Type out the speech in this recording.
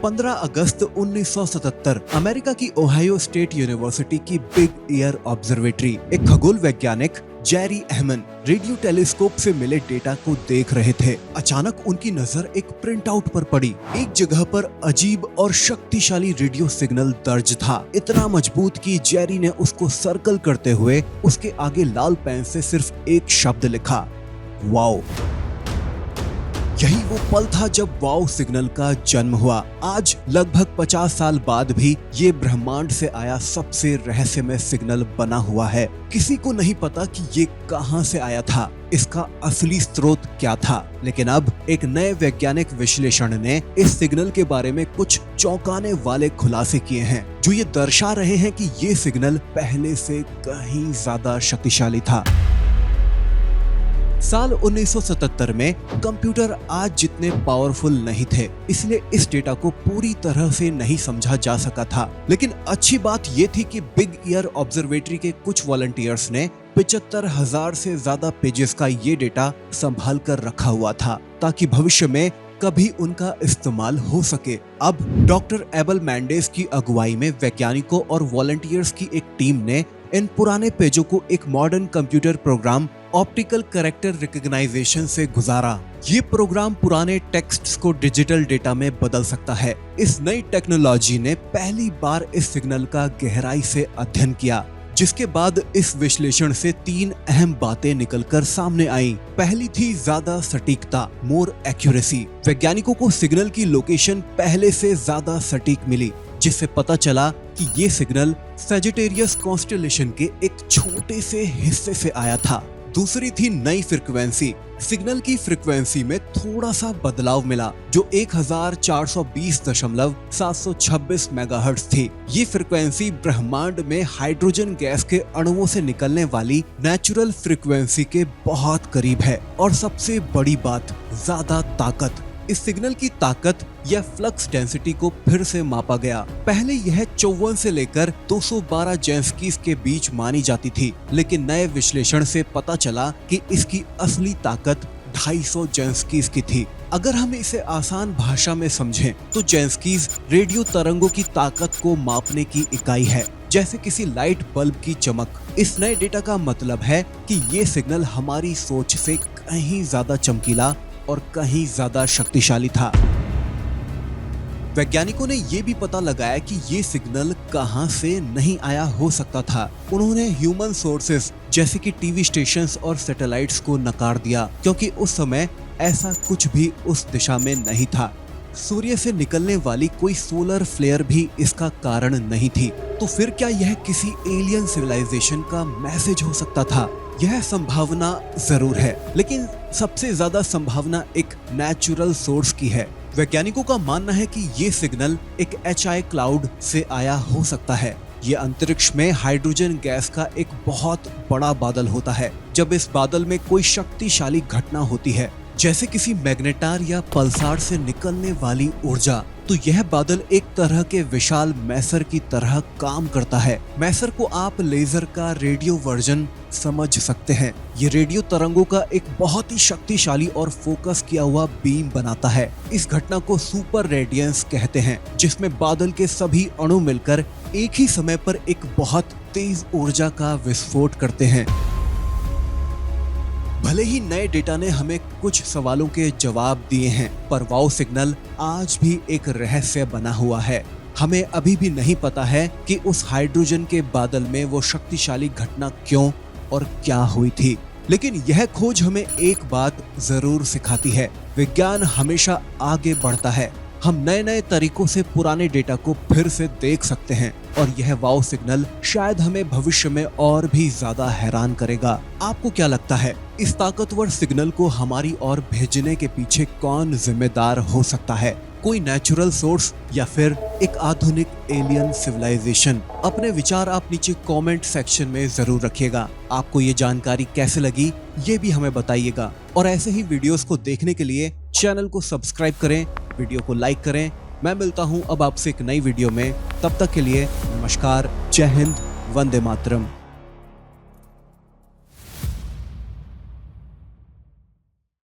15 अगस्त 1977 America की Ohio state university की big year observatory एक खगोल वैज्ञानिक जेरी अहमन रेडियो टेलीस्कोप से मिले डेटा को देख रहे थे। अचानक उनकी नजर एक प्रिंट आउट पर पड़ी। एक जगह पर अजीब और शक्तिशाली रेडियो सिग्नल दर्ज था, इतना मजबूत कि जेरी ने उसको सर्कल करते हुए उसके आगे लाल पेन से सिर्फ एक शब्द लिखा, वाओ। यही वो पल था जब वाओ सिग्नल का जन्म हुआ। आज लगभग 50 साल बाद भी ये ब्रह्मांड से आया सबसे रहस्यमय सिग्नल बना हुआ है। किसी को नहीं पता कि ये कहां से आया था, इसका असली स्रोत क्या था। लेकिन अब एक नए वैज्ञानिक विश्लेषण ने इस सिग्नल के बारे में कुछ चौंकाने वाले खुलासे किए हैं, जो ये दर्शा रहे हैं कि ये सिग्नल पहले से कहीं ज्यादा शक्तिशाली था। साल 1977 में कंप्यूटर आज जितने पावरफुल नहीं थे, इसलिए इस डेटा को पूरी तरह से नहीं समझा जा सका था। लेकिन अच्छी बात ये थी कि बिग ईयर ऑब्जर्वेटरी के कुछ वॉलंटियर्स ने 75,000 से ज्यादा पेजेस का ये डेटा संभाल कर रखा हुआ था, ताकि भविष्य में कभी उनका इस्तेमाल हो सके। अब डॉक्टर एबल मैंडेस की अगुवाई में वैज्ञानिकों और वॉलंटियर्स की एक टीम ने इन पुराने पेजों को एक modern computer program optical character recognization से गुजारा। ये प्रोग्राम पुराने टेक्स्ट्स को डिजिटल डेटा में बदल सकता है। इस नई टेक्नोलॉजी ने पहली बार इस सिग्नल का गहराई से अध्ययन किया, जिसके बाद इस विश्लेषण से 3 अहम बातें निकलकर सामने आई। पहली थी ज्यादा सटीकता, मोर एक्यूरेसी। वैज्ञानिकों को सिग्नल की लोकेशन पहले से ज्यादा सटीक मिली, जिससे पता चला कि ये सिग्नल सजिटेरियस कॉन्स्टेलेशन के एक छोटे से हिस्से से आया था। दूसरी थी नई फ्रीक्वेंसी। सिग्नल की फ्रीक्वेंसी में थोड़ा सा बदलाव मिला, जो 1420.726 मेगाहर्ट्ज थी। ये फ्रीक्वेंसी ब्रह्मांड में हाइड्रोजन गैस के अणुओं से निकलने वाली नेचुरल फ्रीक्वेंसी के बहुत करीब है। और सबसे बड़ी बात, ज्यादा ताकत। इस सिग्नल की ताकत या फ्लक्स डेंसिटी को फिर से मापा गया। पहले यह 54 से लेकर 212 जेंस्कीज के बीच मानी जाती थी, लेकिन नए विश्लेषण से पता चला कि इसकी असली ताकत 250 जेंस्कीज की थी। अगर हम इसे आसान भाषा में समझें तो जेंस्कीज रेडियो तरंगों की ताकत को मापने की इकाई है, जैसे किसी लाइट बल्ब की चमक। इस नए डेटा का मतलब है कि ये सिग्नल हमारी सोच से कहीं ज्यादा चमकीला और कहीं ज्यादा शक्तिशाली था। वैज्ञानिकों ने ये भी पता लगाया कि ये सिग्नल कहां से नहीं आया हो सकता था। उन्होंने ह्यूमन सोर्सेस जैसे कि टीवी स्टेशंस और सैटेलाइट्स को नकार दिया, क्योंकि उस समय ऐसा कुछ भी उस दिशा में नहीं था। सूर्य से निकलने वाली कोई सोलर फ्लेयर भी इसका कारण नहीं थी। तो फिर क्या यह किसी एलियन सिविलाइजेशन का मैसेज हो सकता था? यह संभावना जरूर है, लेकिन सबसे ज्यादा संभावना एक नेचुरल सोर्स की है। वैज्ञानिकों का मानना है कि ये सिग्नल एक HI क्लाउड से आया हो सकता है। ये अंतरिक्ष में हाइड्रोजन गैस का एक बहुत बड़ा बादल होता है। जब इस बादल में कोई शक्तिशाली घटना होती है, जैसे किसी मैग्नेटार या पल्सार से निकलने वाली ऊर्जा, तो यह बादल एक तरह के विशाल मैसर की तरह काम करता है। मैसर को आप लेजर का रेडियो वर्जन समझ सकते हैं। ये रेडियो तरंगों का एक बहुत ही शक्तिशाली और फोकस किया हुआ बीम बनाता है। इस घटना को सुपर रेडियंस कहते हैं, जिसमें बादल के सभी अणु मिलकर एक ही समय पर एक बहुत तेज ऊर्जा का विस्फोट करते हैं। भले ही नए डेटा ने हमें कुछ सवालों के जवाब दिए हैं, पर वाओ सिग्नल आज भी एक रहस्य बना हुआ है। हमें अभी भी नहीं पता है कि उस हाइड्रोजन के बादल में वो शक्तिशाली घटना क्यों और क्या हुई थी। लेकिन यह खोज हमें एक बात जरूर सिखाती है, विज्ञान हमेशा आगे बढ़ता है। हम नए नए तरीकों से पुराने डेटा को फिर से देख सकते हैं, और यह वाओ सिग्नल शायद हमें भविष्य में और भी ज्यादा हैरान करेगा। आपको क्या लगता है, इस ताकतवर सिग्नल को हमारी ओर भेजने के पीछे कौन जिम्मेदार हो सकता है? कोई नेचुरल सोर्स या फिर एक आधुनिक एलियन सिविलाइजेशन? अपने विचार आप नीचे कमेंट सेक्शन में जरूर रखिएगा। आपको ये जानकारी कैसे लगी, ये भी हमें बताइएगा। और ऐसे ही वीडियोस को देखने के लिए चैनल को सब्सक्राइब करें, वीडियो को लाइक करें। मैं मिलता हूं अब आपसे एक नई वीडियो में। तब तक के लिए नमस्कार, जय हिंद, वंदे मातरम।